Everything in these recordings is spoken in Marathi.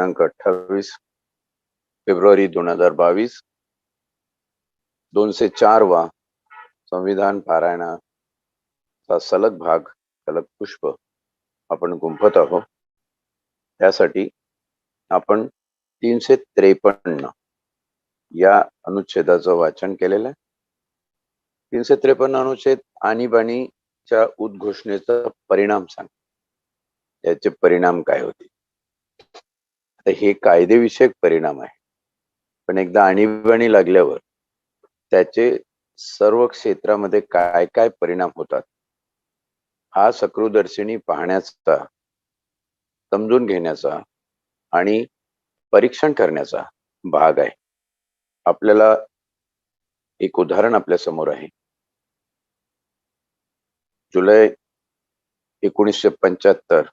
दिनांक 28 फेब्रुवारी 2022 204वा संविधान पारायणाचा सलग भाग, सलग पुष्प आपण गुंफत आहोत. त्यासाठी आपण 353 या अनुच्छेदाचं वाचन केलेलं आहे. 353 अनुच्छेद आणीबाणीच्या उद्घोषणेचा परिणाम सांग, त्याचे परिणाम काय होते. आता हे कायदेविषयक परिणाम आहे, पण एकदा आणीबाणी लागल्यावर त्याचे सर्व क्षेत्रामध्ये काय काय परिणाम होतात हा सकृदर्शिनी पाहण्याचा, समजून घेण्याचा आणि परीक्षण करण्याचा भाग आहे. आपल्याला एक उदाहरण आपल्या समोर आहे. जुलै 1975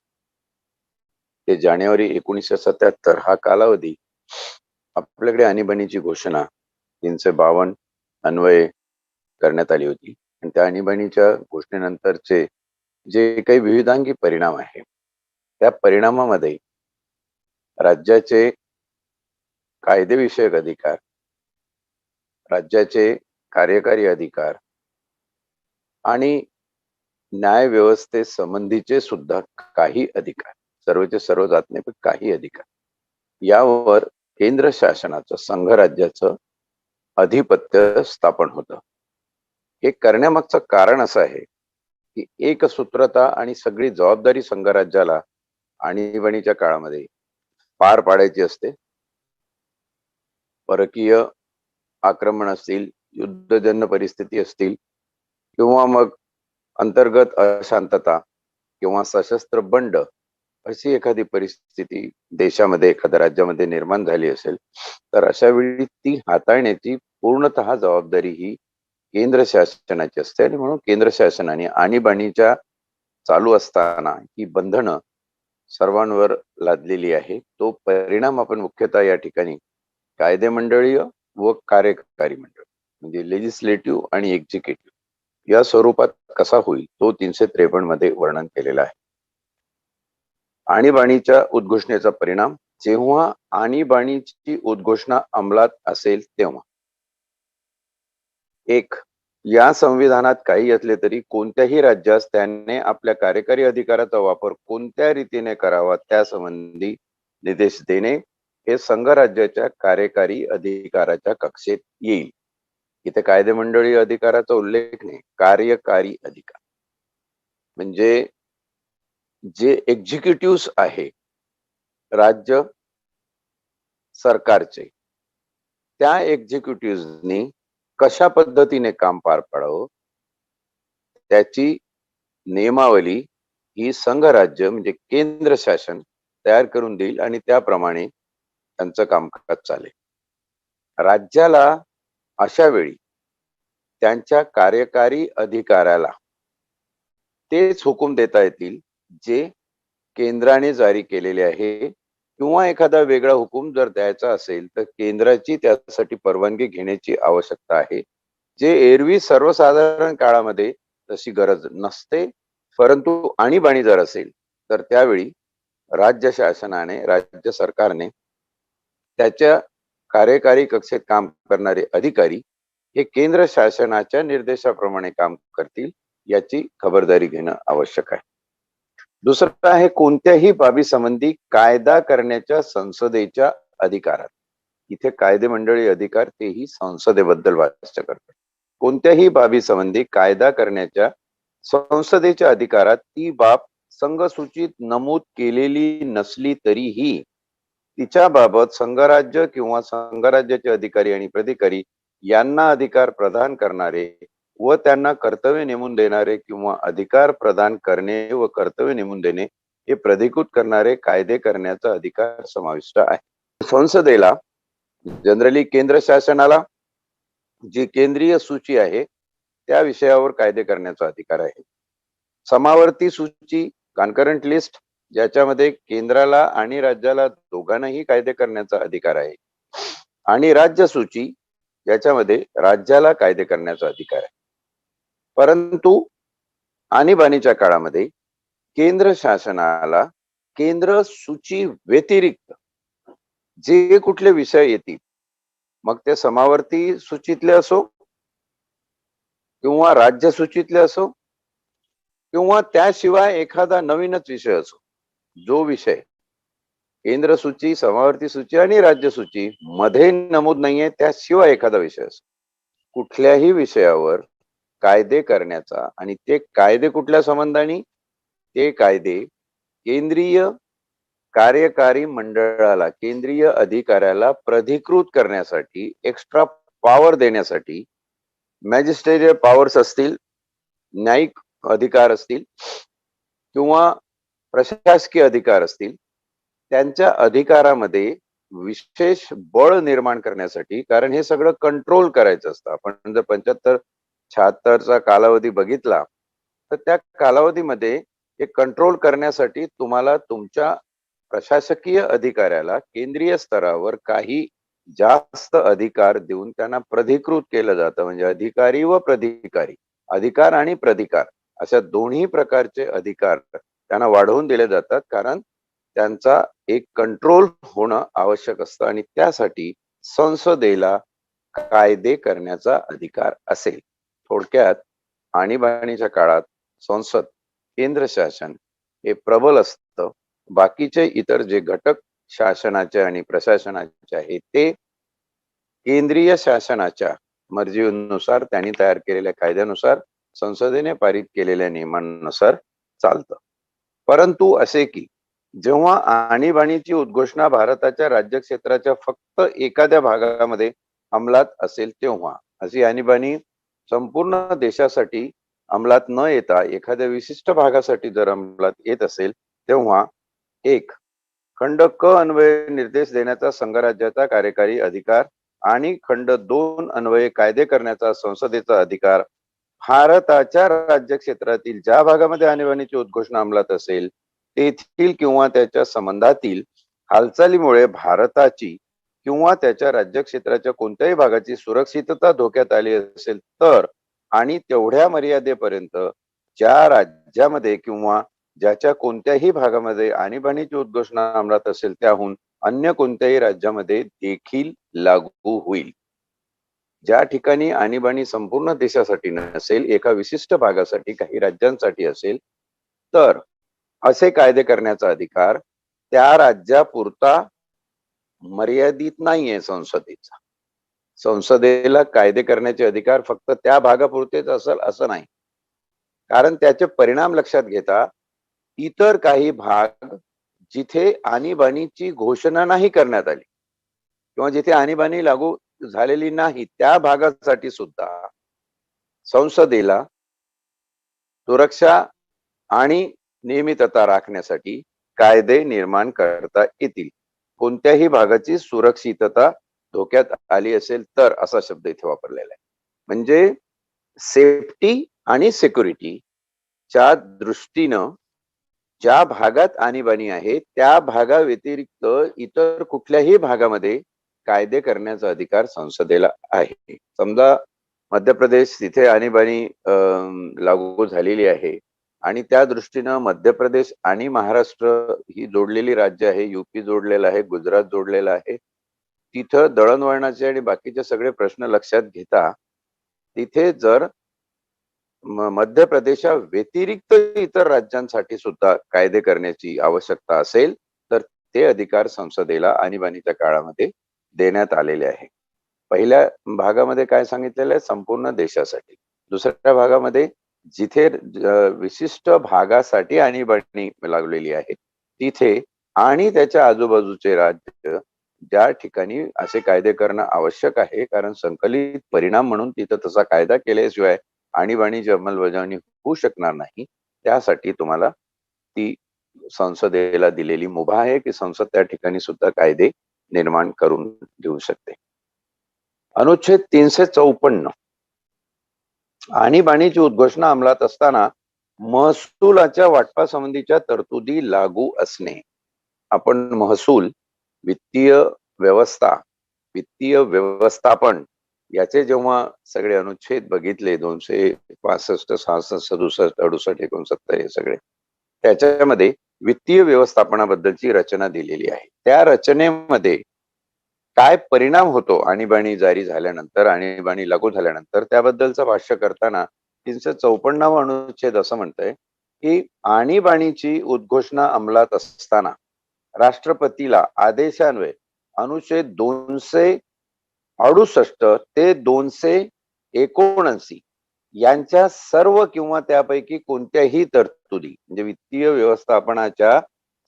ते जानेवारी 1977 हा कालावधी आपल्याकडे आणीबाणीची घोषणा 352 अन्वये करण्यात आली होती. आणि त्या आणीबाणीच्या घोषणेनंतरचे जे काही विविधांगी परिणाम आहे, त्या परिणामामध्ये राज्याचे कायदेविषयक अधिकार, राज्याचे कार्यकारी अधिकार आणि न्याय व्यवस्थेसंबंधीचे सुद्धा काही अधिकार, सर्वचे सर्व जात नाही पण काही अधिकार, यावर केंद्र शासनाचं, संघ राज्याचं अधिपत्य स्थापन होतं. हे करण्यामागचं कारण असं आहे की एकसूत्रता आणि सगळी जबाबदारी संघ राज्याला आणीबाणीच्या काळामध्ये पार पाडायची असते. परकीय आक्रमण असतील, युद्धजन्य परिस्थिती असतील, किंवा मग अंतर्गत अशांतता किंवा सशस्त्र बंड अशी एखादी परिस्थिती देशामध्ये, एखाद्या राज्यामध्ये निर्माण झाली असेल, तर अशा वेळी ती हाताळण्याची पूर्णतः जबाबदारी ही केंद्र शासनाची असते. आणि म्हणून केंद्र शासनाने आणीबाणीच्या चालू असताना ही बंधनं सर्वांवर लादलेली आहे. तो परिणाम आपण मुख्यतः या ठिकाणी कायदे मंडळीय व कार्यकारी मंडळ म्हणजे लेजिस्लेटिव्ह आणि एक्झिक्युटिव्ह या स्वरूपात कसा होईल तो 353 मध्ये वर्णन केलेला आहे. आणीबाणीच्या उद्घोषणेचा परिणाम, जेव्हा आणीबाणीची उद्घोषणा अंमलात असेल तेव्हा एक, या संविधानात काही असले तरी कोणत्याही राज्यास त्याने आपल्या कार्यकारी अधिकाराचा वापर कोणत्या रीतीने करावा त्यासंबंधी निर्देश देणे हे संघ राज्याच्या कार्यकारी अधिकाराच्या कक्षेत येईल. इथे कायदे मंडळी अधिकाराचा उल्लेख नाही, कार्यकारी अधिकार म्हणजे जे एक्झिक्युटिव्ह आहे राज्य सरकारचे, त्या एक्झिक्युटिव्हनी कशा पद्धतीने काम पार पाडावं त्याची नियमावली ही संघ राज्य म्हणजे केंद्र शासन तयार करून देईल आणि त्याप्रमाणे त्यांचं कामकाज चालेल. राज्याला अशा वेळी त्यांच्या कार्यकारी अधिकाऱ्याला तेच हुकूम देता येतील जे केंद्राने जारी केलेले आहे, किंवा एखादा वेगळा हुकूम जर द्यायचा असेल तर केंद्राची त्यासाठी परवानगी घेण्याची आवश्यकता आहे, जे एरवी सर्वसाधारण काळामध्ये तशी गरज नसते. परंतु आणीबाणी जर असेल तर त्यावेळी राज्य शासनाने, राज्य सरकारने त्याच्या कार्यकारी कक्षेत काम करणारे अधिकारी हे केंद्र शासनाच्या निर्देशाप्रमाणे काम करतील याची खबरदारी घेणं आवश्यक आहे. दुसरं आहे कोणत्याही बाबी संबंधी कायदा करण्याच्या संसदेच्या अधिकारात. इथे कायदे मंडळी अधिकार तेही संसदेबद्दल भाष्य करतात. कोणत्याही बाबी संबंधी कायदा करण्याच्या संसदेच्या अधिकारात ती बाब संघसूचीत नमूद केलेली नसली तरीही तिच्याबाबत संघराज्य किंवा संघराज्याचे अधिकारी आणि प्राधिकारी यांना अधिकार प्रदान करणारे व त्यांना कर्तव्य नेमून देणारे किंवा अधिकार प्रदान करणे व कर्तव्य नेमून देणे हे प्राधिकृत करणारे कायदे करण्याचा अधिकार समाविष्ट आहे. संसदेला जनरली केंद्र शासनाला जी केंद्रीय सूची आहे त्या विषयावर कायदे करण्याचा अधिकार आहे. समावर्ती सूची, कॉन्करंट लिस्ट, ज्याच्यामध्ये केंद्राला आणि राज्याला दोघांनाही कायदे करण्याचा अधिकार आहे, आणि राज्य सूची याच्यामध्ये राज्याला कायदे करण्याचा अधिकार आहे. परंतु आणीबाणीच्या काळामध्ये केंद्र शासनाला केंद्र सूची व्यतिरिक्त जे कुठले विषय येतील, मग ते समावर्ती सूचीतले असो किंवा राज्य सूचीतले असो किंवा त्याशिवाय एखादा नवीनच विषय असो, जो विषय केंद्र सूची, समावर्ती सूची आणि राज्य सूची मध्ये नमूद नाहीये त्याशिवाय एखादा विषय असो, कुठल्याही विषयावर कायदे करण्याचा आणि ते कायदे कुठल्या संबंधाने, ते कायदे केंद्रीय कार्यकारी मंडळाला, केंद्रीय अधिकाऱ्याला प्राधिकृत करण्यासाठी, एक्स्ट्रा पॉवर देण्यासाठी, मॅजिस्टेरियल पॉवर्स असतील, न्यायिक अधिकार असतील किंवा प्रशासकीय अधिकार असतील, त्यांच्या अधिकारामध्ये विशेष बळ निर्माण करण्यासाठी, कारण हे सगळं कंट्रोल करायचं असतं. आपण जर 75-76चा कालावधी बघितला, तर त्या कालावधीमध्ये हे कंट्रोल करण्यासाठी तुम्हाला तुमच्या प्रशासकीय अधिकाऱ्याला केंद्रीय स्तरावर काही जास्त अधिकार देऊन त्यांना प्राधिकृत केलं जातं. म्हणजे अधिकारी व प्राधिकारी, अधिकार आणि प्राधिकार अशा दोन्ही प्रकारचे अधिकार त्यांना वाढवून दिले जातात, कारण त्यांचा एक कंट्रोल होणं आवश्यक असतं आणि त्यासाठी संसदेला कायदे करण्याचा अधिकार असेल. थोडक्यात आणीबाणीच्या काळात संसद, केंद्र शासन हे प्रबल असतं. बाकीचे इतर जे घटक शासनाचे आणि प्रशासनाचे आहेत ते केंद्रीय शासनाच्या मर्जीनुसार, त्यांनी तयार केलेल्या कायद्यानुसार, संसदेने पारित केलेल्या नियमांनुसार चालतं. परंतु असे की जेव्हा आणीबाणीची उद्घोषणा भारताच्या राज्यक्षेत्राच्या फक्त एखाद्या भागामध्ये अंमलात असेल, तेव्हा अशी आणीबाणी संपूर्ण देशासाठी अंमलात न येता एखाद्या विशिष्ट भागासाठी जर अंमलात येत असेल, तेव्हा एक खंड क अन्वये निर्देश देण्याचा संघराज्याचा कार्यकारी अधिकार आणि खंड 2 अन्वये कायदे करण्याचा संसदेचा अधिकार भारताच्या राज्यक्षेत्रातील ज्या भागामध्ये आणीबाणीची उद्घोषणा अंमलात असेल, तेथील किंवा त्याच्या संबंधातील हालचालीमुळे भारताची किंवा त्याच्या राज्यक्षेत्राच्या कोणत्याही भागाची सुरक्षितता धोक्यात आली असेल तर, आणि तेवढ्या मर्यादेपर्यंत ज्या राज्यामध्ये किंवा ज्याच्या कोणत्याही भागामध्ये आणीबाणीची उद्घोषणा अंमलात असेल त्याहून अन्य कोणत्याही राज्यामध्ये देखील लागू होईल. ज्या ठिकाणी आणीबाणी संपूर्ण देशासाठी नसेल, एका विशिष्ट भागासाठी, काही राज्यांसाठी असेल, तर असे कायदे करण्याचा अधिकार त्या राज्यापुरता मर्यादित नाहीये संसदेचा. संसदेला कायदे करण्याचे अधिकार फक्त त्या भागापुरतेच असेल असं नाही, कारण त्याचे परिणाम लक्षात घेता इतर काही भाग जिथे आणीबाणीची घोषणा नाही करण्यात आली किंवा जिथे आणीबाणी लागू झालेली नाही, त्या भागासाठी सुद्धा संसदेला सुरक्षा आणि नियमितता राखण्यासाठी कायदे निर्माण करता येतील. कोणत्याही भागाची सुरक्षितता धोक्यात आली असेल तर, असा शब्द इथे वापरलेला आहे. म्हणजे सेफ्टी आणि सिक्युरिटीच्या दृष्टीनं ज्या भागात आणीबाणी आहे त्या भागा व्यतिरिक्त इतर कुठल्याही भागामध्ये कायदे करण्याचा अधिकार संसदेला आहे. समजा मध्य प्रदेश, तिथे आणीबाणी लागू झालेली आहे आणि त्या दृष्टीनं मध्य प्रदेश आणि महाराष्ट्र ही जोडलेली राज्य आहे, युपी जोडलेला आहे, गुजरात जोडलेला आहे. तिथं दळणवळणाचे आणि बाकीचे सगळे प्रश्न लक्षात घेता तिथे जर मध्य प्रदेशा व्यतिरिक्त इतर राज्यांसाठी सुद्धा कायदे करण्याची आवश्यकता असेल तर ते अधिकार संसदेला आणीबाणीच्या काळामध्ये देण्यात आलेले आहे. पहिल्या भागामध्ये काय सांगितलेलं आहे, संपूर्ण देशासाठी. दुसऱ्या भागामध्ये जिथे विशिष्ट भागासाठी आणीबाणी लागलेली आहे तिथे आणि त्याच्या आजूबाजूचे राज्य ज्या ठिकाणी असे कायदे करणं आवश्यक आहे, कारण संकलित परिणाम म्हणून तिथं तसा कायदा केल्याशिवाय आणीबाणीची अंमलबजावणी होऊ शकणार नाही, त्यासाठी तुम्हाला ती संसदेला दिलेली मुभा आहे की संसद त्या ठिकाणी सुद्धा कायदे निर्माण करून देऊ शकते. अनुच्छेद 354, आणीबाणीची उद्घोषणा अंमलात असताना महसुलाच्या वाटपासंबंधीच्या तरतुदी लागू असणे. आपण महसूल, वित्तीय व्यवस्था, वित्तीय व्यवस्थापन याचे जेव्हा सगळे अनुच्छेद बघितले, 265, 66, 67, 68, 69 हे सगळे, त्याच्यामध्ये वित्तीय व्यवस्थापनाबद्दलची रचना दिलेली आहे. त्या रचनेमध्ये काय परिणाम होतो आणीबाणी जारी झाल्यानंतर, आणीबाणी लागू झाल्यानंतर, त्याबद्दलचं भाष्य करताना 354वा अनुच्छेद असं म्हणतंय, की आणीबाणीची उद्घोषणा अंमलात असताना राष्ट्रपतीला आदेशान्वये अनुच्छेद 268 ते 279 यांच्या सर्व किंवा त्यापैकी कोणत्याही तरतुदी, म्हणजे वित्तीय व्यवस्थापनाच्या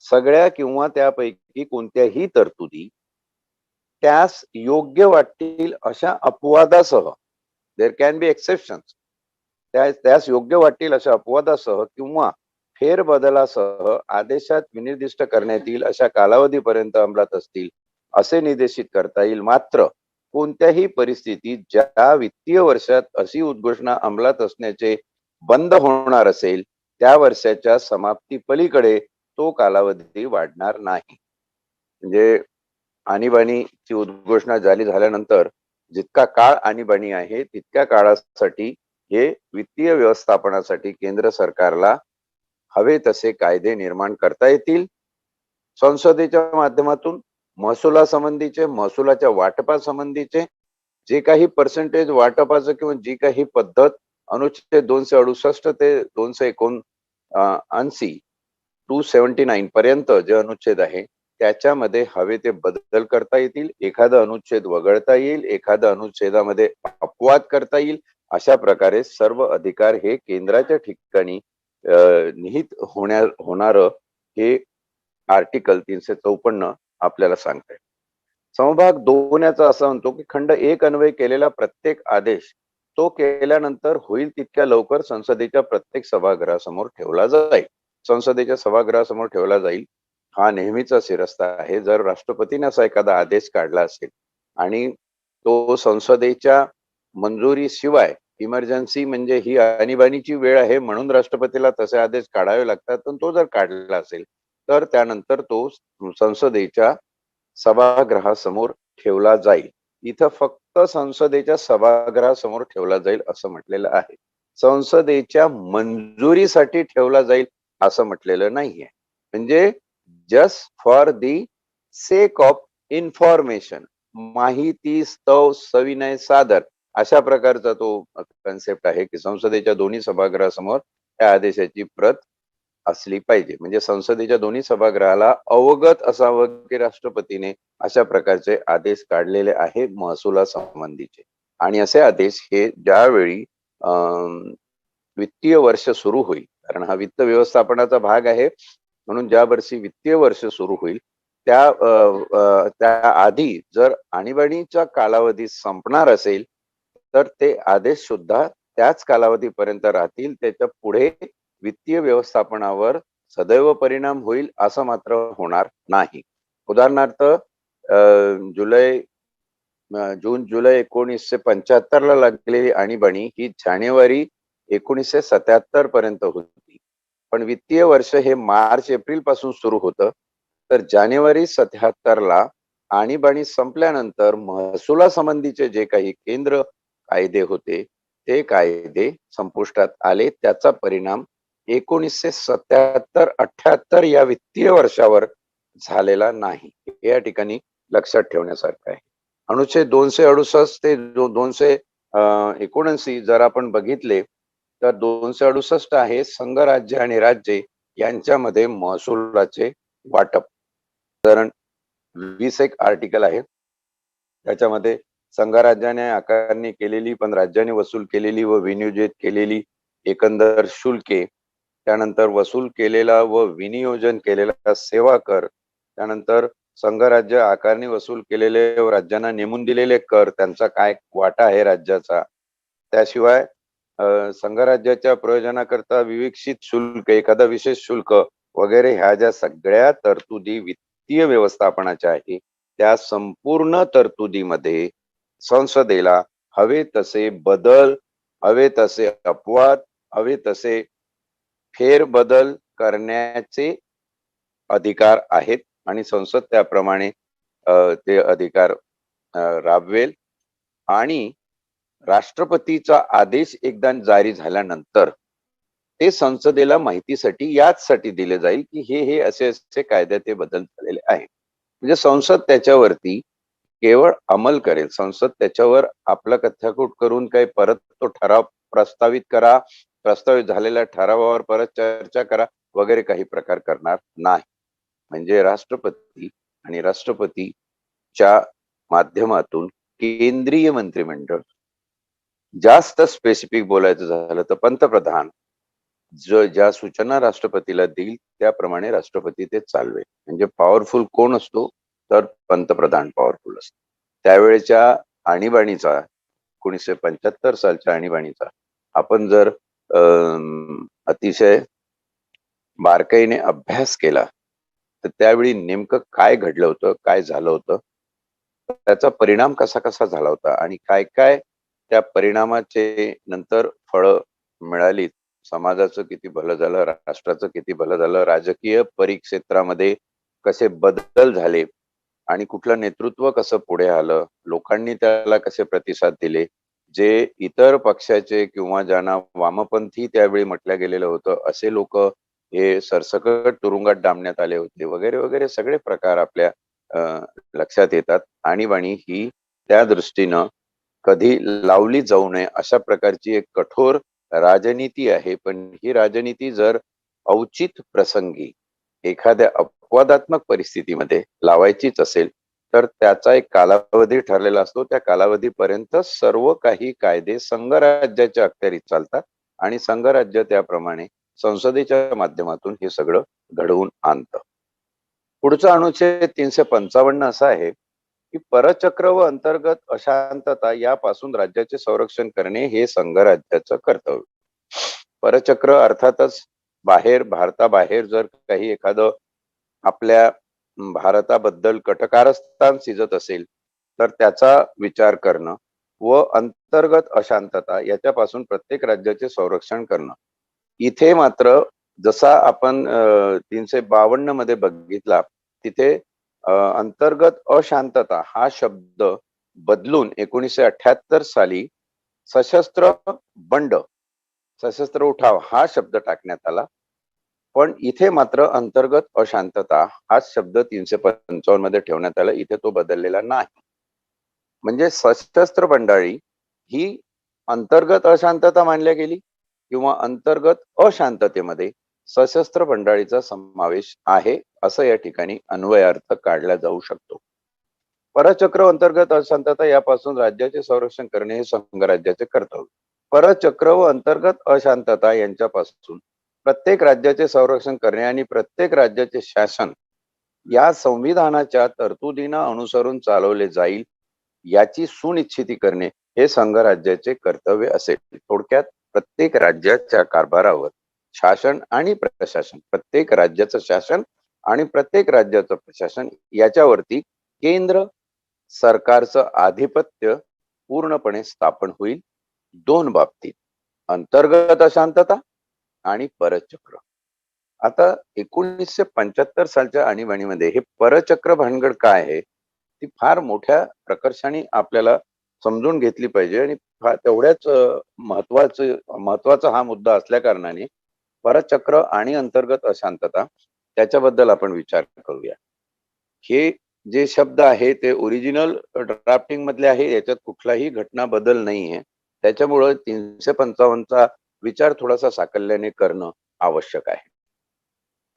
सगळ्या किंवा त्यापैकी कोणत्याही तरतुदी त्यास योग्य वाटतील अशा अपवादासह, देर कॅन बी एक्सेप्शन्स, त्यास योग्य वाटतील अशा अपवादासह किंवा फेरबदलासह आदेशात विनिर्दिष्ट करण्यात येईल अशा कालावधीपर्यंत अंमलात असतील असे निर्देशित करता येईल. मात्र कोणत्याही परिस्थितीत ज्या वित्तीय वर्षात अशी उद्घोषणा अंमलात असण्याचे बंद होणार असेल त्या वर्षाच्या समाप्ती पलीकडे तो कालावधी वाढणार नाही. म्हणजे आणीबाणीची उद्घोषणा जारी झाल्यानंतर जितका काळ आणीबाणी आहे तितक्या काळासाठी हे वित्तीय व्यवस्थापनासाठी केंद्र सरकारला हवे तसे कायदे निर्माण करता येतील. संसदेच्या माध्यमातून महसुलासंबंधीचे, महसुलाच्या वाटपासंबंधीचे जे काही पर्सेंटेज वाटपाचं किंवा जी काही पद्धत अनुच्छेद 268 ते 279 279 पर्यंत जे अनुच्छेद आहे त्याच्यामध्ये हवे ते बदल करता येतील. एखादा अनुच्छेद वगळता येईल, एखाद्या अनुच्छेदामध्ये अपवाद करता येईल. अशा प्रकारे सर्व अधिकार हे केंद्राच्या ठिकाणी निहित होणार हे आर्टिकल 354 आपल्याला सांगते. समभाग 2 याचा असं म्हणतो की खंड 1 अन्वये केलेला प्रत्येक आदेश तो केल्यानंतर होईल तितक्या लवकर संसदेच्या प्रत्येक सभागृहासमोर ठेवला जाईल. संसदेच्या सभागृहासमोर ठेवला जाईल हा नेहमीचा शिरस्ता आहे. जर राष्ट्रपतीने असा एखादा आदेश काढला असेल आणि तो संसदेच्या मंजुरीशिवाय, इमर्जन्सी म्हणजे ही आणीबाणीची वेळ आहे म्हणून राष्ट्रपतीला तसे आदेश काढावे लागतात, पण तो जर काढला असेल तर त्यानंतर तो संसदेच्या सभागृहासमोर ठेवला जाईल. इथं फक्त संसदेच्या सभागृहासमोर ठेवला जाईल असं म्हटलेलं आहे. संसदेच्या मंजुरीसाठी ठेवला जाईल असं म्हटलेलं नाहीये. म्हणजे just for the sake of information, माहिती स्तव सविनय सादर, अशा प्रकारचा तो कन्सेप्ट आहे की संसदेच्या दोन्ही सभागृहासमोर त्या आदेशाची प्रत असली पाहिजे. म्हणजे संसदेच्या दोन्ही सभागृहाला अवगत असावं की राष्ट्रपतीने अशा प्रकारचे आदेश काढलेले आहे महसुलासंबंधीचे. आणि असे आदेश हे ज्यावेळी वित्तीय वर्ष सुरू होईल, कारण हा वित्त व्यवस्थापनाचा भाग आहे, म्हणून ज्या वर्षी वित्तीय वर्ष सुरू होईल त्या आधी जर आणीबाणीचा कालावधी संपणार असेल तर ते आदेश सुद्धा त्याच कालावधीपर्यंत राहतील. त्याच्या पुढे वित्तीय व्यवस्थापनावर सदैव परिणाम होईल असं मात्र होणार नाही. उदाहरणार्थ जून जुलै 1975 ला लागलेली आणीबाणी ही जानेवारी 1977 पर्यंत होती. पण वित्तीय वर्ष हे मार्च एप्रिल पासून सुरू होतं. तर जानेवारी 77 ला आणीबाणी संपल्यानंतर महसुलासंबंधीचे जे काही केंद्र कायदे होते ते कायदे संपुष्टात आले. त्याचा परिणाम 1977-78 या वित्तीय वर्षावर झालेला नाही. या ठिकाणी लक्षात ठेवण्यासारखं आहे. अनुच्छेद 268 ते 279 जर आपण बघितले तर 268 आहे संघराज्य आणि राज्ये यांच्यामध्ये महसुलाचे वाटप. उदाहरण 20 एक आर्टिकल आहे, त्याच्यामध्ये संघराज्याने आकारणी केलेली पण राज्याने वसूल केलेली व विनियोजित केलेली एकंदर शुल्के, त्यानंतर वसूल केलेला व विनियोजन केलेला सेवा कर, त्यानंतर संघराज्य आकारणी वसूल केलेले व राज्यांना नेमून दिलेले कर त्यांचा काय वाटा आहे राज्याचा, त्याशिवाय संघराज्याच्या प्रयोजनाकरता विवेक्षित शुल्क, एखादा विशेष शुल्क वगैरे ह्या ज्या सगळ्या तरतुदी वित्तीय व्यवस्थापनाच्या आहे त्या संपूर्ण तरतुदीमध्ये संसदेला हवे तसे बदल, हवे तसे अपवाद, हवे तसे फेरबदल करण्याचे अधिकार आहेत आणि संसद त्याप्रमाणे ते अधिकार राबवेल. आणि राष्ट्रपतीचा आदेश एकदा जारी झाल्यानंतर ते संसदेला माहितीसाठी याचसाठी दिले जाईल की हे असे असे कायद्यात ते बदल झालेले आहे. म्हणजे संसद त्याच्यावरती केवळ अंमल करेल. संसद त्याच्यावर आपला कथ्याकूट करून काही परत तो ठराव प्रस्तावित करा, प्रस्तावित झालेल्या ठरावावर परत चर्चा करा वगैरे काही प्रकार करणार नाही. म्हणजे राष्ट्रपती आणि राष्ट्रपतीच्या माध्यमातून केंद्रीय मंत्रिमंडळ, जास्त स्पेसिफिक बोलायचं झालं तर पंतप्रधान ज्या सूचना राष्ट्रपतीला देईल त्याप्रमाणे राष्ट्रपती ते चालवेल. म्हणजे पॉवरफुल कोण असतो तर पंतप्रधान पॉवरफुल असतो. त्यावेळेच्या आणीबाणीचा 1975 सालच्या आणीबाणीचा आपण जर अतिशय बारकाईने अभ्यास केला तर त्यावेळी नेमकं काय घडलं होतं, काय झालं होतं, त्याचा परिणाम कसा कसा झाला होता आणि काय काय त्या परिणामाचे नंतर फळं मिळाली. समाजाचं किती भलं झालं, राष्ट्राचं किती भलं झालं, राजकीय परिक्षेत्रामध्ये कसे बदल झाले आणि कुठलं नेतृत्व कसं पुढे आलं, लोकांनी त्याला कसे प्रतिसाद दिले. जे इतर पक्षाचे किंवा ज्यांना वामपंथी त्यावेळी म्हटलं गेलेलं होतं असे लोक हे सरसकट तुरुंगात डांबण्यात आले होते वगैरे वगैरे सगळे प्रकार आपल्या लक्षात येतात. आणीबाणी ही त्या दृष्टीनं कधी लावली जाऊ नये अशा प्रकारची एक कठोर राजनीती आहे. पण ही राजनीती जर औचित प्रसंगी एखाद्या अपवादात्मक परिस्थितीमध्ये लावायचीच असेल तर त्याचा एक कालावधी ठरलेला असतो. त्या कालावधीपर्यंत सर्व काही कायदे संघराज्याच्या अखत्यारीत चालतात आणि संघराज्य त्याप्रमाणे संसदेच्या माध्यमातून हे सगळं घडवून आणतं. पुढचा अनुच्छेद 355 असा आहे की परचक्र व अंतर्गत अशांतता यापासून राज्याचे संरक्षण करणे हे संघराज्याचं कर्तव्य. परचक्र अर्थातच बाहेर, भारताबाहेर जर काही एखादं आपल्या भारताबद्दल कटकारस्थान सिजत असेल तर त्याचा विचार करणं व अंतर्गत अशांतता याच्यापासून प्रत्येक राज्याचे संरक्षण करणं. इथे मात्र जसा आपण 352 मध्ये बघितला तिथे अंतर्गत अशांतता हा शब्द बदलून 1978 साली सशस्त्र बंड, सशस्त्र उठाव हा शब्द टाकण्यात आला. पण इथे मात्र अंतर्गत अशांतता हा शब्द 355 मध्ये ठेवण्यात आला. इथे तो बदललेला नाही. म्हणजे सशस्त्र बंडाळी ही अंतर्गत अशांतता मानल्या गेली किंवा अंतर्गत अशांततेमध्ये सशस्त्र बंडाळीचा समावेश आहे असं या ठिकाणी अन्वयार्थ काढला जाऊ शकतो. परचक्र अंतर्गत अशांतता यापासून राज्याचे संरक्षण करणे हे संघराज्याचे कर्तव्य. परचक्र व अंतर्गत अशांतता यांच्यापासून प्रत्येक राज्याचे संरक्षण करणे आणि प्रत्येक राज्याचे शासन या संविधानाच्या तरतुदींना अनुसरून चालवले जाईल याची सुनिश्चिती करणे हे संघराज्याचे कर्तव्य असेल. थोडक्यात प्रत्येक राज्याच्या कारभारावर शासन आणि प्रशासन, प्रत्येक राज्याचं शासन आणि प्रत्येक राज्याचं प्रशासन याच्यावरती केंद्र सरकारचं आधिपत्य पूर्णपणे स्थापन होईल. दोन बाबतीत, अंतर्गत अशांतता आणि परचक्र. आता 1975 सालच्या आणीबाणीमध्ये हे परचक्र भानगड काय आहे ती फार मोठ्या प्रकर्षाने आपल्याला समजून घेतली पाहिजे आणि तेवढ्याच महत्वाचा हा मुद्दा असल्या कारणाने परचक्र आणि अंतर्गत अशांतता त्याच्याबद्दल आपण विचार करूया. हे जे शब्द आहे ते ओरिजिनल ड्राफ्टिंग मधले आहे, याच्यात कुठलाही घटना बदल नाहीये. त्याच्यामुळे 355चा विचार थोडासा साकल्याने करणं आवश्यक आहे.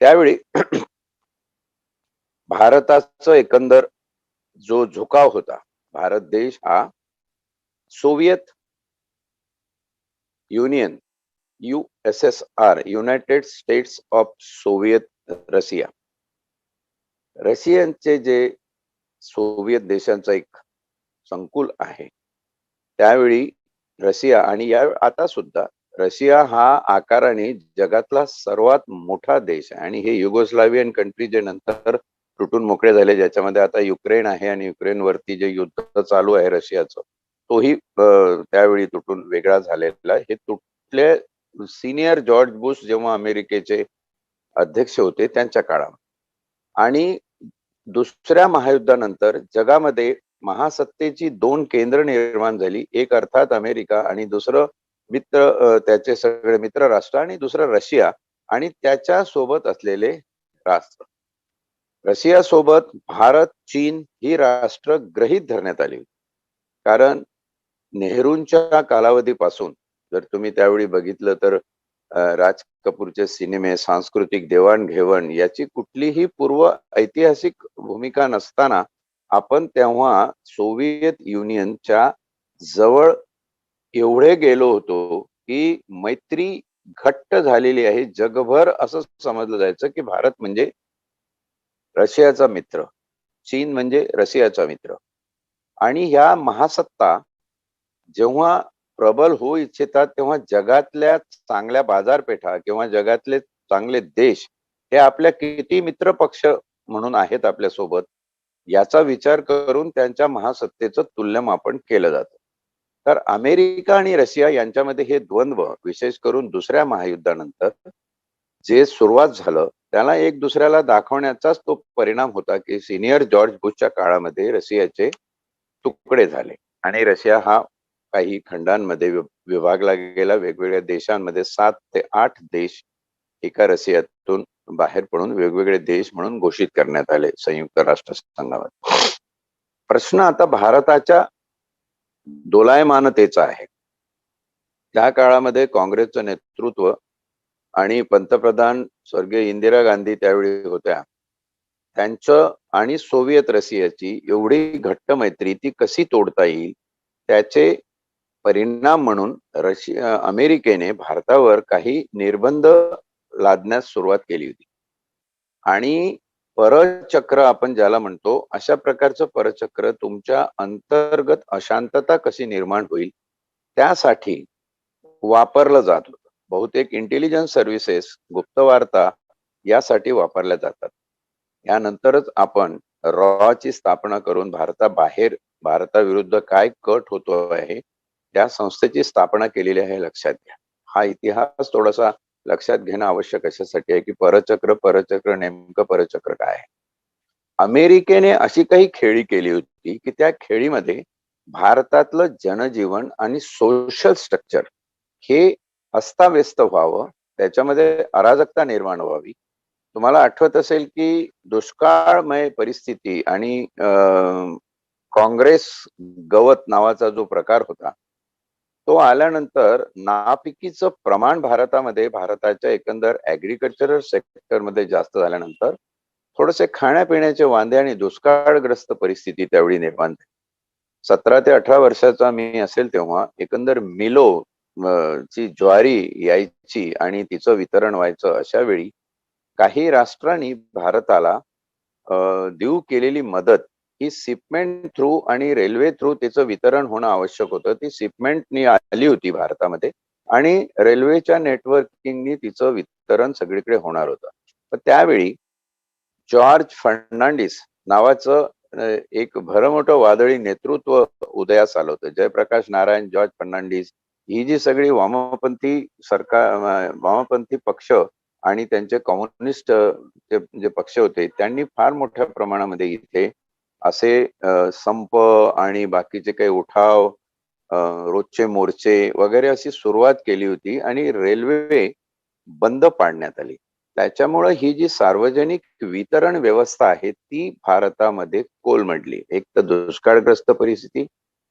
त्यावेळी भारताचं एकंदर जो झुकाव होता, भारत देश हा Soviet union USSR united states of Soviet Russia, रशियनचे जे सोवियत देशांचा एक संकुल आहे त्यावेळी रशिया आणि या आता सुद्धा रशिया हा आकाराने जगातला सर्वात मोठा देश आहे आणि हे युगोस्लावियन कंट्री जे नंतर तुटून मोकळे झाले, ज्याच्यामध्ये आता युक्रेन आहे आणि युक्रेन वरती जे युद्ध चालू आहे रशियाचं तोही त्यावेळी तुटून वेगळा झालेला. हे तुटले सिनियर जॉर्ज बुश जेव्हा अमेरिकेचे अध्यक्ष होते त्यांच्या काळात. आणि दुसऱ्या महायुद्धानंतर जगामध्ये महासत्तेची दोन केंद्र निर्माण झाली. एक अर्थात अमेरिका आणि दुसरं त्याचे सगळे मित्र राष्ट्र आणि दुसरं रशिया आणि त्याच्या सोबत असलेले राष्ट्र. रशियासोबत भारत, चीन ही राष्ट्र गृहीत धरण्यात आली होती. कारण नेहरूंच्या कालावधीपासून जर तुम्ही त्यावेळी बघितलं तर राज कपूरचे सिनेमे, सांस्कृतिक देवाण-घेवाण याची कुठलीही पूर्व ऐतिहासिक भूमिका नसताना आपण तेव्हा सोव्हिएत युनियनच्या जवळ एवढे गेलो होतो, की मैत्री घट्ट झालेली आहे. जगभर असं समजलं जायचं, की भारत म्हणजे रशियाचा मित्र, चीन म्हणजे रशियाचा मित्र. आणि ह्या महासत्ता जेव्हा प्रबल होऊ इच्छितात, तेव्हा जगातल्या चांगल्या बाजारपेठा किंवा जगातले चांगले देश हे आपल्या किती मित्र पक्ष म्हणून आहेत आपल्यासोबत, याचा विचार करून त्यांच्या महासत्तेचं तुल्यमापन केलं जातं. तर अमेरिका आणि रशिया यांच्यामध्ये हे द्वंद्व विशेष करून दुसऱ्या महायुद्धानंतर जे सुरुवात झालं, त्याला एक दुसऱ्याला दाखवण्याचाच तो परिणाम होता, की सीनियर जॉर्ज बुशच्या काळामध्ये रशियाचे तुकडे झाले आणि रशिया हा काही खंडांमध्ये विभागला गेला. वेगवेगळ्या देशांमध्ये 7 ते 8 देश एका रशियातून बाहेर पडून वेगवेगळे देश म्हणून घोषित करण्यात आले संयुक्त राष्ट्र संघामध्ये. प्रश्न आता भारताच्या दोलायमानतेचा आहे. त्या काळामध्ये काँग्रेसचं नेतृत्व आणि पंतप्रधान स्वर्गीय इंदिरा गांधी त्यावेळी होत्या. त्यांचं आणि सोव्हिएत रशियाची एवढी घट्ट मैत्री ती कशी तोडता येईल, त्याचे परिणाम म्हणून अमेरिकेने भारतावर काही निर्बंध लादण्यास सुरुवात केली होती. आणि परचक्र आपण ज्याला म्हणतो, अशा प्रकारचं परचक्र तुमच्या अंतर्गत अशांतता कशी निर्माण होईल, त्यासाठी वापरलं जात होतं. बहुतेक इंटेलिजन्स सर्व्हिसेस, गुप्तवार्ता यासाठी वापरल्या जातात. यानंतरच आपण ची स्थापना करून भारताबाहेर भारताविरुद्ध काय कट होतो आहे, त्या संस्थेची स्थापना केलेली आहे लक्षात घ्या. हा इतिहास थोडासा लक्षात घेणं आवश्यक अशासाठी आहे, की परचक्र नेमकं परचक्र काय आहे? अमेरिकेने अशी काही खेळी केली होती, की त्या खेळीमध्ये भारतातलं जनजीवन आणि सोशल स्ट्रक्चर हे अस्ताव्यस्त व्हावं, त्याच्यामध्ये अराजकता निर्माण व्हावी. तुम्हाला आठवत असेल, की दुष्काळमय परिस्थिती आणि काँग्रेस गवत नावाचा जो प्रकार होता, तो आल्यानंतर नापिकीचं प्रमाण भारतामध्ये भारताच्या एकंदर ॲग्रीकल्चरल सेक्टरमध्ये जास्त झाल्यानंतर थोडेसे खाण्यापिण्याचे वांदे आणि दुष्काळग्रस्त परिस्थिती त्यावेळी निर्माण झाली. 17 ते 18 वर्षाचा मी असेल तेव्हा एकंदर मिलो ची ज्वारी यायची आणि तिचं वितरण व्हायचं. अशा वेळी काही राष्ट्रांनी भारताला देऊ केलेली मदत ही शिपमेंट थ्रू आणि रेल्वे थ्रू तिचं वितरण होणं आवश्यक होतं. ती शिपमेंटनी आली होती भारतामध्ये आणि रेल्वेच्या नेटवर्किंगनी तिचं वितरण सगळीकडे होणार होतं. तर त्यावेळी जॉर्ज फर्नांडिस नावाचं एक भरमोठं वादळी नेतृत्व उदयास आलं होतं. जयप्रकाश नारायण, जॉर्ज फर्नांडिस ही जी सगळी वामपंथी सरकार वामपंथी पक्ष आणि त्यांचे कम्युनिस्ट जे पक्ष होते, त्यांनी फार मोठ्या प्रमाणामध्ये इथे असे संप आणि बाकीचे काही उठाव, रोजचे मोर्चे वगैरे अशी सुरुवात केली होती आणि रेल्वे बंद पाडण्यात आली. त्याच्यामुळं ही जी सार्वजनिक वितरण व्यवस्था आहे ती भारतामध्ये कोलमडली. एक तर दुष्काळग्रस्त परिस्थिती,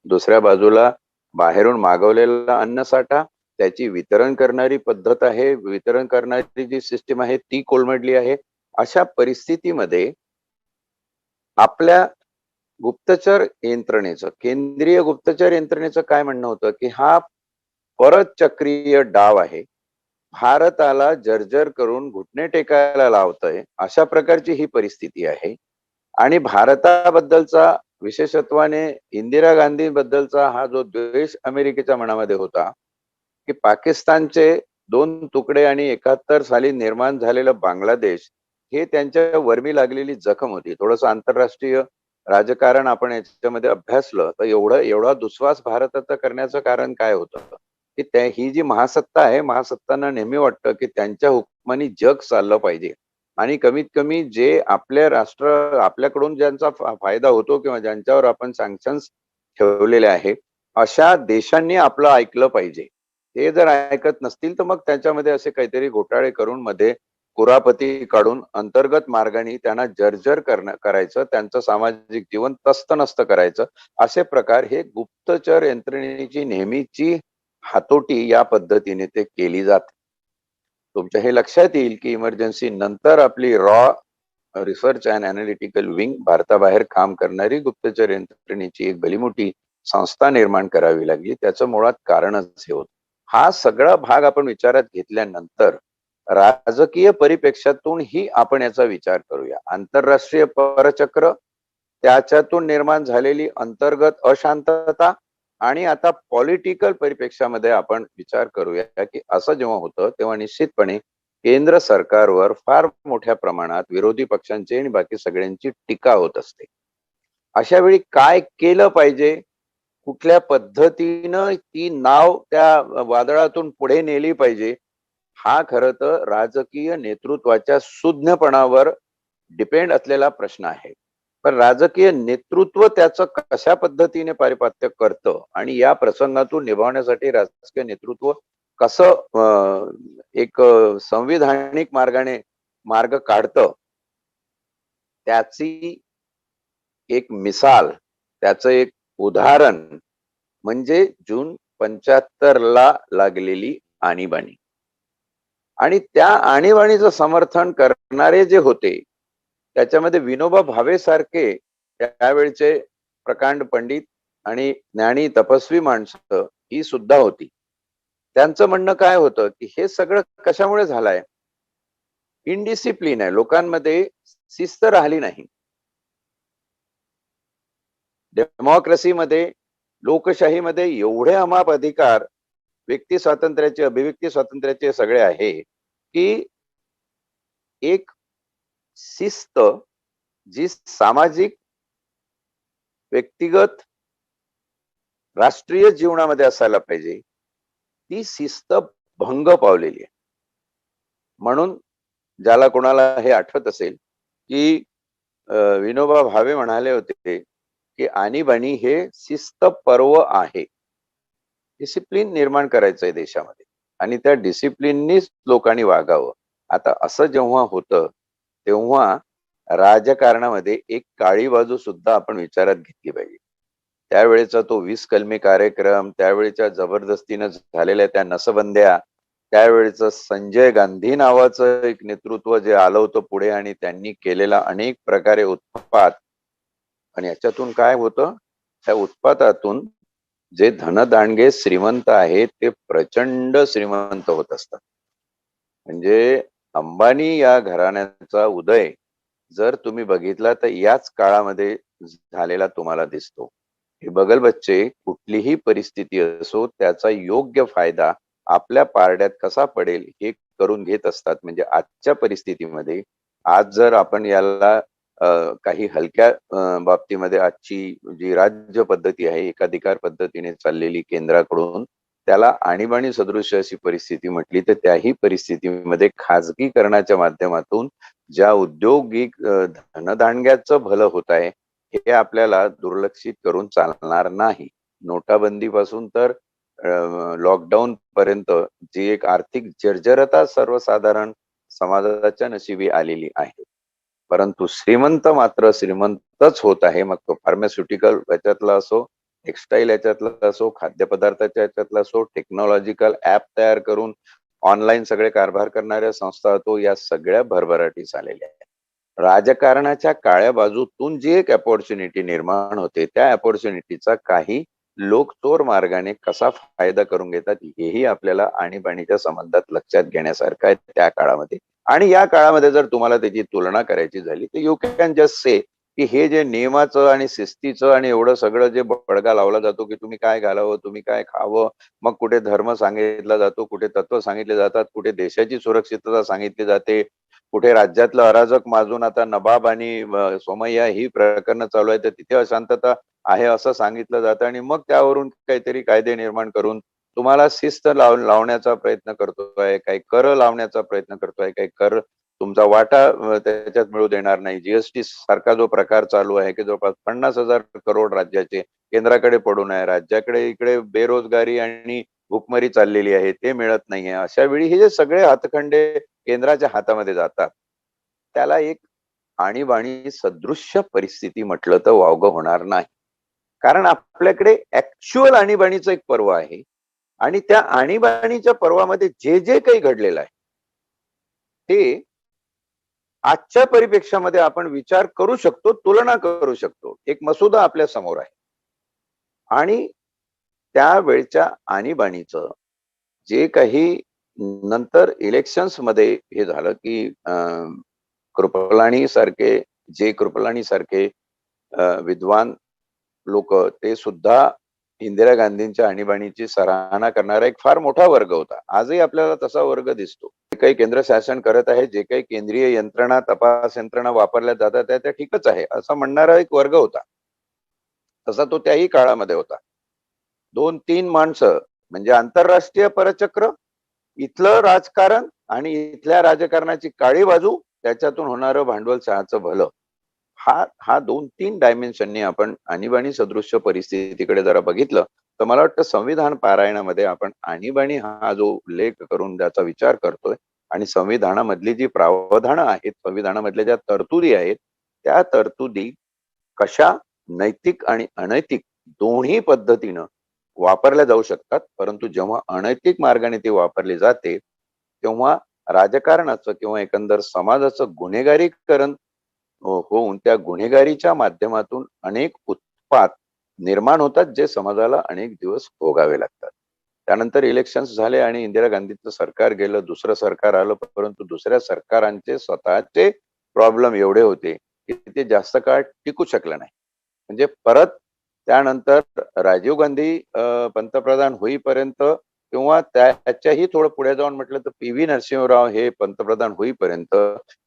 दुसऱ्या बाजूला बाहेरून मागवलेला अन्नसाठा, त्याची वितरण करणारी पद्धत आहे, वितरण करणारी जी सिस्टीम आहे ती कोलमडली आहे. अशा परिस्थितीमध्ये आपल्या गुप्तचर यंत्रणेचं, केंद्रीय गुप्तचर यंत्रणेचं काय म्हणणं होतं, की हा परत चक्रीय डाव आहे. भारताला जर्जर करून घुटणे टेकायला लावतंय, अशा प्रकारची ही परिस्थिती आहे. आणि भारताबद्दलचा विशेषत्वाने इंदिरा गांधीबद्दलचा हा जो द्वेष अमेरिकेच्या मनामध्ये होता, की पाकिस्तानचे 2 तुकडे आणि 71 साली निर्माण झालेलं बांगलादेश हे त्यांच्या वर्मी लागलेली जखम होती. थोडंसं आंतरराष्ट्रीय राजकारण आपण याच्यामध्ये अभ्यासलं तर एवढा दुस्वास भारताचा करण्याचं कारण काय होतं? की ही जी महासत्ता आहे, महासत्तांना नेहमी वाटतं, की त्यांच्या हुकमानी जग चाललं पाहिजे आणि कमीत कमी जे आपल्या आपल्याकडून ज्यांचा फायदा होतो किंवा ज्यांच्यावर आपण सँक्शन्स ठेवलेले आहे, अशा देशांनी आपलं ऐकलं पाहिजे. ते जर ऐकत नसतील, तर मग त्याच्यामध्ये असे काहीतरी घोटाळे करून मध्ये कुरापती काढून अंतर्गत मार्गाने त्यांना जर्जर करायचं, त्यांचं सामाजिक जीवन तस्त-नस्त करायचं. असे प्रकार हे गुप्तचर यंत्रणेची नेहमीची हातोटी या पद्धतीने ते केली जाते. तुमच्या हे लक्षात येईल की इमर्जन्सी नंतर आपली रिसर्च अँड एनालिटिकल विंग भारताबाहेर काम करणारी गुप्तचर यंत्रणेची एक भलीमोठी संस्था निर्माण करावी लागली. त्याचं मुळात कारणच हे होतं. हा सगळा भाग आपण विचारात घेतल्यानंतर राजकीय परिप्रेक्ष्यातून ही आपण याचा विचार करूया. आंतरराष्ट्रीय परचक्र, त्याच्यातून निर्माण झालेली अंतर्गत अशांतता आणि आता पॉलिटिकल परिप्रेक्ष्यामध्ये आपण विचार करूया की असं जेव्हा होतं तेव्हा निश्चितपणे केंद्र सरकारवर फार मोठ्या प्रमाणात विरोधी पक्षांची आणि बाकी सगळ्यांची टीका होत असते. अशा वेळी काय केलं पाहिजे, कुठल्या पद्धतीनं ती नाव त्या वादळातून पुढे नेली पाहिजे, हा खरं तर राजकीय नेतृत्वाच्या सुज्ञपणावर डिपेंड असलेला प्रश्न आहे. पण राजकीय नेतृत्व त्याचं कशा पद्धतीने पारिपात्य करतं आणि या प्रसंगातून निभावण्यासाठी राजकीय नेतृत्व कसं एक संविधानिक मार्गाने मार्ग काढतं, त्याची एक मिसाल, त्याचं एक उदाहरण म्हणजे जून 75 ला लागलेली आणीबाणी. आणि त्या आणीबाणीचं समर्थन करणारे जे होते, त्याच्यामध्ये विनोबा भावे सारखे त्यावेळचे प्रकांड पंडित आणि ज्ञानी तपस्वी माणसं ही सुद्धा होती. त्यांचं म्हणणं काय होतं की हे सगळं कशामुळे झालंय? इनडिसिप्लिन आहे. लोकांमध्ये शिस्त राहिली नाही. डेमोक्रेसीमध्ये, लोकशाहीमध्ये एवढे अमाप अधिकार व्यक्ती स्वातंत्र्याचे, अभिव्यक्ती स्वातंत्र्याचे सगळे आहे की एक शिस्त जी सामाजिक, व्यक्तिगत, राष्ट्रीय जीवनामध्ये असायला पाहिजे, ती शिस्त भंग पावलेली आहे. म्हणून ज्याला कोणाला हे आठवत असेल की विनोबा भावे म्हणाले होते की आणीबाणी हे शिस्त पर्व आहे. डिसिप्लिन निर्माण करायचंय देशामध्ये आणि त्या डिसिप्लिननीच लोकांनी वागावं. आता असं जेव्हा होतं तेव्हा राजकारणामध्ये एक काळी बाजू सुद्धा आपण विचारात घेतली पाहिजे. त्यावेळेचा तो 20 कलमी कार्यक्रम, त्यावेळेच्या जबरदस्तीनं झालेल्या त्या नसबंद्या, त्यावेळेचं संजय गांधी नावाचं एक नेतृत्व जे आलं होतं पुढे आणि त्यांनी केलेला अनेक प्रकारे उत्पात, आणि याच्यातून काय होतं, त्या उत्पातातून जे धनदांडगे श्रीमंत आहेत ते प्रचंड श्रीमंत होत असतात. म्हणजे अंबानी या घराण्याचा उदय जर तुम्ही बघितला तर याच काळामध्ये झालेला तुम्हाला दिसतो. हे बगलबच्चे कुठलीही परिस्थिती असो त्याचा योग्य फायदा आपल्या पारड्यात कसा पडेल हे करून घेत असतात. म्हणजे आजच्या परिस्थितीमध्ये आज जर आपण याला काही हलक्या बाबतीमध्ये आजची जी राज्य पद्धती आहे, एकाधिकार पद्धतीने चाललेली केंद्राकडून, त्याला आणीबाणी सदृश अशी परिस्थिती म्हटली तर त्याही परिस्थितीमध्ये खाजगीकरणाच्या माध्यमातून ज्या औद्योगिक धनदांडग्याचं भलं होत आहे, हे आपल्याला दुर्लक्षित करून चालणार नाही. नोटाबंदीपासून तर लॉकडाऊन पर्यंत जी एक आर्थिक जर्जरता सर्वसाधारण समाजाच्या नशिबी आलेली आहे. परंतु श्रीमंत मात्र श्रीमंतच होत आहे. मग तो फार्मास्युटिकल याच्यातला असो, टेक्सटाईल याच्यातला असो, खाद्यपदार्थाच्या याच्यातला असो, टेक्नॉलॉजिकल ऍप तयार करून ऑनलाईन सगळे कारभार करणाऱ्या संस्था असो, या सगळ्या भरभराटी झालेल्या आहेत. राजकारणाच्या काळ्या बाजूतून जी एक अपॉर्च्युनिटी निर्माण होते, त्या अपॉर्च्युनिटीचा काही लोक चोर मार्गाने कसा फायदा करून घेतात हेही आपल्याला आणीबाणीच्या संबंधात लक्षात घेण्यासारखं आहे त्या काळामध्ये. आणि या काळामध्ये जर तुम्हाला त्याची तुलना करायची झाली तर यू कॅन जस्ट से की हे जे नियमाचं आणि शिस्तीचं आणि एवढं सगळं जे बडगा लावला जातो की तुम्ही काय घालावं, तुम्ही काय खावं, मग कुठे धर्म सांगितला जातो, कुठे तत्व सांगितले जातात, कुठे देशाची सुरक्षितता सांगितली जाते, कुठे राज्यातलं अराजक माजून आता नवाब आणि सोमय्या ही प्रकरणं चालू आहे तर तिथे अशांतता आहे असं सांगितलं जातं आणि मग त्यावरून काहीतरी कायदे निर्माण करून तुम्हाला शिस्त लावण्याचा प्रयत्न करतोय, काही कर लावण्याचा प्रयत्न करतोय, काही कर तुमचा वाटा त्याच्यात मिळू देणार नाही. जीएसटी सारखा जो प्रकार चालू आहे की जवळपास 50,000 करोड राज्याचे केंद्राकडे पडून आहे, राज्याकडे इकडे बेरोजगारी आणि भूकमरी चाललेली आहे, ते मिळत नाहीये. अशा वेळी हे जे सगळे हातखंडे केंद्राच्या हातामध्ये जातात, त्याला एक आणीबाणी सदृश्य परिस्थिती म्हटलं तर वावगं होणार नाही. कारण आपल्याकडे ऍक्च्युअल आणीबाणीचं एक पर्व आहे आणि त्या आणीबाणीच्या पर्वामध्ये जे जे काही घडलेलं आहे ते आजच्या परिप्रेक्षामध्ये आपण विचार करू शकतो, तुलना करू शकतो. एक मसुदा आपल्या समोर आहे आणि त्यावेळच्या आणीबाणीचं जे काही नंतर इलेक्शन्स मध्ये हे झालं की कृपलानी सारखे विद्वान लोक ते सुद्धा इंदिरा गांधींच्या आणीबाणीची सराहना करणारा एक फार मोठा वर्ग होता. आजही आपल्याला तसा वर्ग दिसतो. जे काही केंद्र शासन करत आहे, जे काही केंद्रीय यंत्रणा, तपास यंत्रणा वापरल्या जातात त्या ठीकच आहे असं म्हणणारा एक वर्ग होता. तसा तो त्याही काळामध्ये होता. 2-3 माणसं म्हणजे आंतरराष्ट्रीय परचक्र, इथलं राजकारण आणि इथल्या राजकारणाची काळी बाजू, त्याच्यातून होणारं भांडवलशाहाचं भलं, हा 2-3 डायमेन्शननी आपण आणीबाणी सदृश्य परिस्थितीकडे जरा बघितलं तर मला वाटतं संविधान पारायणामध्ये आपण आणीबाणी हा जो उल्लेख करून त्याचा विचार करतोय आणि संविधानामधली जी प्रावधानं आहेत, संविधानामधल्या ज्या तरतुदी आहेत, त्या तरतुदी कशा नैतिक आणि अनैतिक दोन्ही पद्धतीनं वापरल्या जाऊ शकतात. परंतु जेव्हा अनैतिक मार्गाने ती वापरली जाते तेव्हा राजकारणाचं किंवा एकंदर समाजाचं गुन्हेगारीकरण होऊन त्या गुन्हेगारीच्या माध्यमातून अनेक उत्पात निर्माण होतात, जे समाजाला अनेक दिवस भोगावे लागतात. त्यानंतर इलेक्शन्स झाले आणि इंदिरा गांधीचं सरकार गेलं, दुसरं सरकार आलं, परंतु दुसऱ्या सरकारांचे स्वतःचे प्रॉब्लेम एवढे होते की ते जास्त काळ टिकू शकलं नाही. म्हणजे परत त्यानंतर राजीव गांधी पंतप्रधान होईपर्यंत किंवा त्याच्याही थोडं पुढे जाऊन म्हटलं तर पी.व्ही. नरसिंहराव हे पंतप्रधान होईपर्यंत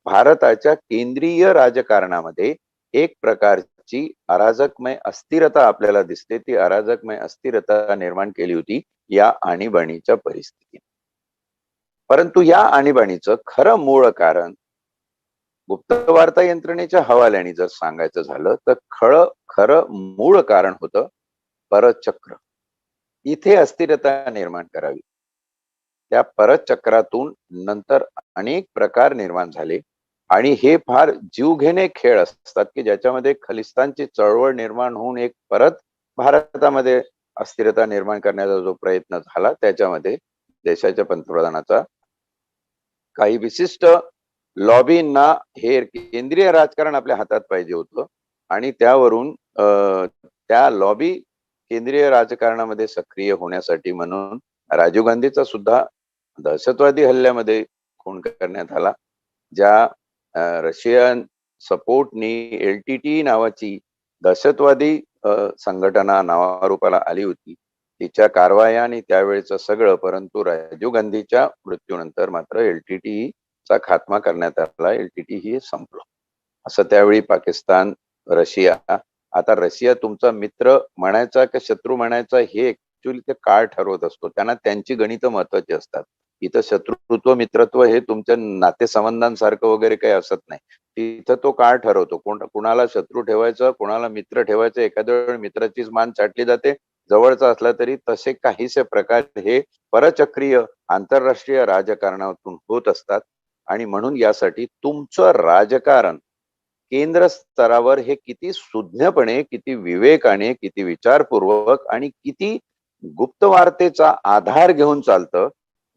भारताच्या केंद्रीय राजकारणामध्ये एक प्रकारची अराजकमय अस्थिरता आपल्याला दिसते. ती अराजकमय अस्थिरता निर्माण केली होती या आणीबाणीच्या परिस्थितीत. परंतु या आणीबाणीचं खरं मूळ कारण गुप्तवार्ता यंत्रणेच्या हवाल्याने जर सांगायचं झालं तर खरं मूळ कारण होतं परचक्र. इथे अस्थिरता निर्माण करावी. त्या परचक्रातून नंतर अनेक प्रकार निर्माण झाले आणि हे फार जीवघेणे खेळ असतात की ज्याच्यामध्ये खलिस्तानची चळवळ निर्माण होऊन एक परत भारतामध्ये अस्थिरता निर्माण करण्याचा जो प्रयत्न झाला त्याच्यामध्ये देशाच्या पंतप्रधानाचा काही विशिष्ट लॉबींना हे केंद्रीय राजकारण आपल्या हातात पाहिजे होतं आणि त्यावरून त्या लॉबी केंद्रीय राजकारणामध्ये सक्रिय होण्यासाठी म्हणून राजीव गांधीचा सुद्धा दहशतवादी हल्ल्यामध्ये खून करण्यात आला. ज्या रशियन सपोर्टनी LTTE नावाची दहशतवादी संघटना नावारूपाला आली होती, तिच्या कारवाया आणि त्यावेळेचं सगळं, परंतु राजीव गांधीच्या मृत्यूनंतर मात्र LTTE चा खात्मा करण्यात आला. LTTE संपलं. असं त्यावेळी पाकिस्तान, रशिया, आता रशिया तुमचा मित्र म्हणायचा का शत्रू म्हणायचा हे ऍक्च्युअली ते काळ ठरवत असतो. त्यांना त्यांची गणितं महत्वाची असतात. इथं शत्रुत्व मित्रत्व हे तुमच्या नातेसंबंधांसारखं वगैरे काही असत नाही. तिथं तो काळ ठरवतो. कुणाला शत्रू ठेवायचं, कुणाला मित्र ठेवायचं. एखाद्या वेळी मित्राचीच मान चाटली जाते, जवळचा असला तरी. तसे काहीसे प्रकार हे परचक्रीय आंतरराष्ट्रीय राजकारणातून होत असतात आणि म्हणून यासाठी तुमचं राजकारण केंद्र स्तरावर हे किती सुज्ञपणे, किती विवेकाने, किती विचारपूर्वक आणि किती गुप्तवार्तेचा आधार घेऊन चालतं.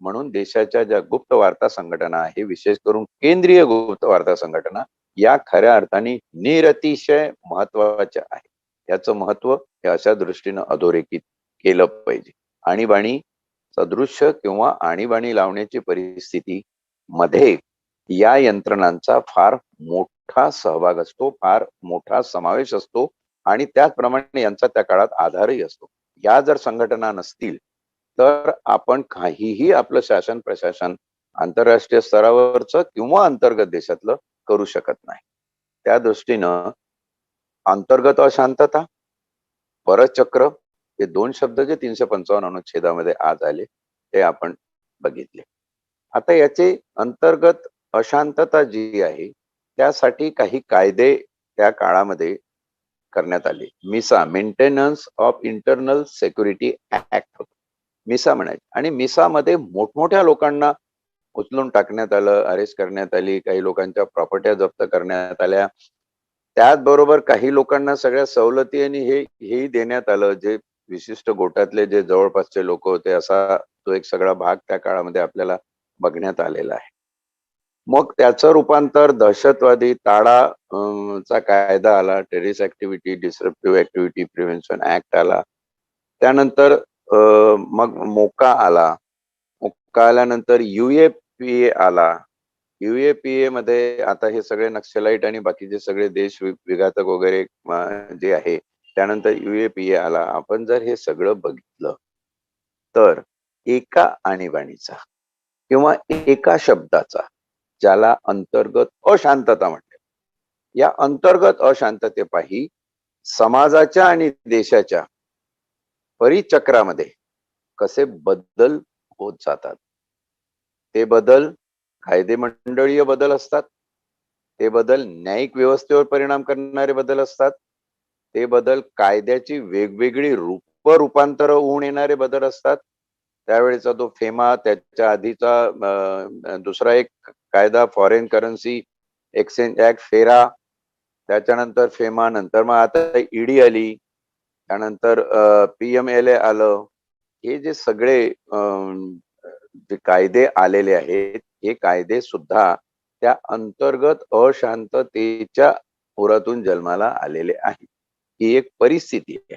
म्हणून देशाच्या ज्या गुप्तवार्ता संघटना आहे, विशेष करून केंद्रीय गुप्तवार्ता संघटना, या खऱ्या अर्थाने निरतिशय महत्वाच्या आहे. याचं महत्व हे अशा दृष्टीनं अधोरेखित केलं पाहिजे. आणीबाणी सदृश्य किंवा आणीबाणी लावण्याची परिस्थिती मध्ये या यंत्रणांचा फार मोठा सहभाग असतो, फार मोठा समावेश असतो आणि त्याचप्रमाणे यांचा त्या काळात आधारही असतो. या जर संघटना नसतील तर आपण काहीही आपलं शासन प्रशासन आंतरराष्ट्रीय स्तरावरचं किंवा अंतर्गत देशातलं करू शकत नाही. त्या दृष्टीनं अंतर्गत अशांतता, परचक्र हे 2 शब्द जे 355 अनुच्छेदामध्ये आज आले ते आपण बघितले. आता याचे अंतर्गत अशांतता जी आहे त्यासाठी काही कायदे त्या काळामध्ये करण्यात आले. मिसा, maintenance of internal security act होतं. मिसा म्हणायचे आणि मिसामध्ये मोठमोठ्या लोकांना उचलून टाकण्यात आलं, अरेस्ट करण्यात आली, काही लोकांच्या प्रॉपर्ट्या जप्त करण्यात आल्या. त्याचबरोबर काही लोकांना सगळ्या सवलती आणि हेही देण्यात आलं, जे विशिष्ट गोटातले जे जवळपासचे लोक होते, असा तो एक सगळा भाग त्या काळामध्ये आपल्याला बघण्यात आलेला आहे. मग त्याचं रूपांतर दहशतवादी चा कायदा आला, terrorist activity, डिसरप्टिव्ह activity prevention act आला. त्यानंतर मग मोका आला. मोका आल्यानंतर युएपीए आला. युएपीए मध्ये आता हे सगळे नक्षलाईट आणि बाकीचे सगळे देश विघातक वगैरे जे आहे, त्यानंतर युएपीए आला. आपण जर हे सगळं बघितलं तर एका आणीबाणीचा किंवा एका शब्दाचा, ज्याला अंतर्गत अशांतता म्हणते, या अंतर्गत अशांततेपायी समाजाच्या आणि देशाच्या परिचक्रामध्ये कसे बदल होत जातात. ते बदल कायदेमंडळीय बदल असतात. ते बदल न्यायिक व्यवस्थेवर परिणाम करणारे बदल असतात. ते बदल कायद्याची वेगवेगळी रूपांतर होऊन येणारे बदल असतात. त्यावेळेचा तो फेमा, त्याच्या आधीचा दुसरा एक कायदा फॉरेन करन्सी एक्सचेंज ऍक्ट, फेरा, त्याच्यानंतर फेमा, नंतर मग आता ईडी आली, त्यानंतर पीएमएलए आलं. हे जे सगळे जे कायदे आलेले आहेत, हे कायदे सुद्धा त्या अंतर्गत अशांततेच्या ओरातून जन्माला आलेले आहेत. ही एक परिस्थिती आहे.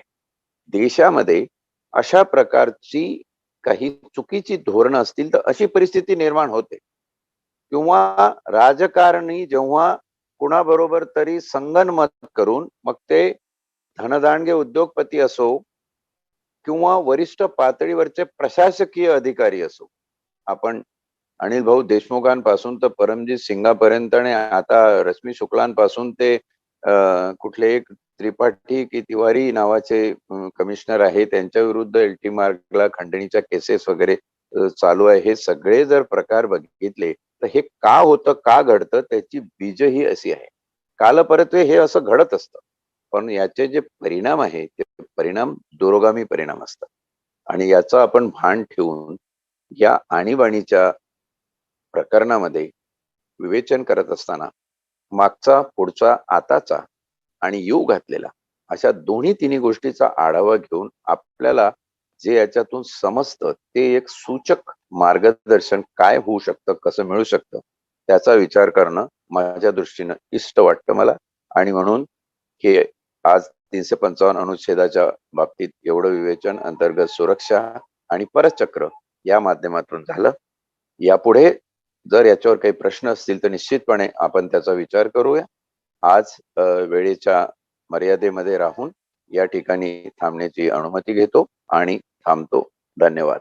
देशामध्ये अशा प्रकारची काही चुकीची धोरणं असतील तर अशी परिस्थिती निर्माण होते. किंवा राजकारणी जेव्हा कुणाबरोबर तरी संगनमत करून, मग ते धनदांडगे उद्योगपती असो किंवा वरिष्ठ पातळीवरचे प्रशासकीय अधिकारी असो, आपण अनिल भाऊ देशमुखांपासून तर परमजीत सिंगापर्यंत आणि आता रश्मी शुक्लांपासून ते कुठले एक त्रिपाठी की तिवारी नावाचे कमिशनर आहे, त्यांच्या विरुद्ध एलटी मार्गला खंडणीच्या केसेस वगैरे चालू आहे. हे सगळे जर प्रकार बघितले तर हे का होतं, का घडतं, त्याची बीज ही अशी आहे. कालपरत्वे हे असं घडत असतं, पण याचे जे परिणाम आहे ते परिणाम दूरगामी परिणाम असतात. आणि याचं आपण भान ठेवून या आणीबाणीच्या प्रकरणामध्ये विवेचन करत असताना मागचा, पुढचा, आताचा आणि येऊ घातलेला अशा दोन्ही तिन्ही गोष्टीचा आढावा घेऊन आपल्याला जे याच्यातून समजतं ते एक सूचक मार्गदर्शन काय होऊ शकतं, कसं मिळू शकतं, त्याचा विचार करणं माझ्या दृष्टीनं इष्ट वाटतं मला. आणि म्हणून हे आज 355 अनुच्छेदाच्या बाबतीत एवढं विवेचन अंतर्गत सुरक्षा आणि परचक्र या माध्यमातून झालं. यापुढे जर याच्यावर काही प्रश्न असतील तर निश्चितपणे आपण त्याचा विचार करूया. आज वेळेच्या मर्यादेमध्ये राहून या ठिकाणी थांबण्याची अनुमती घेतो आणि थांबतो. धन्यवाद.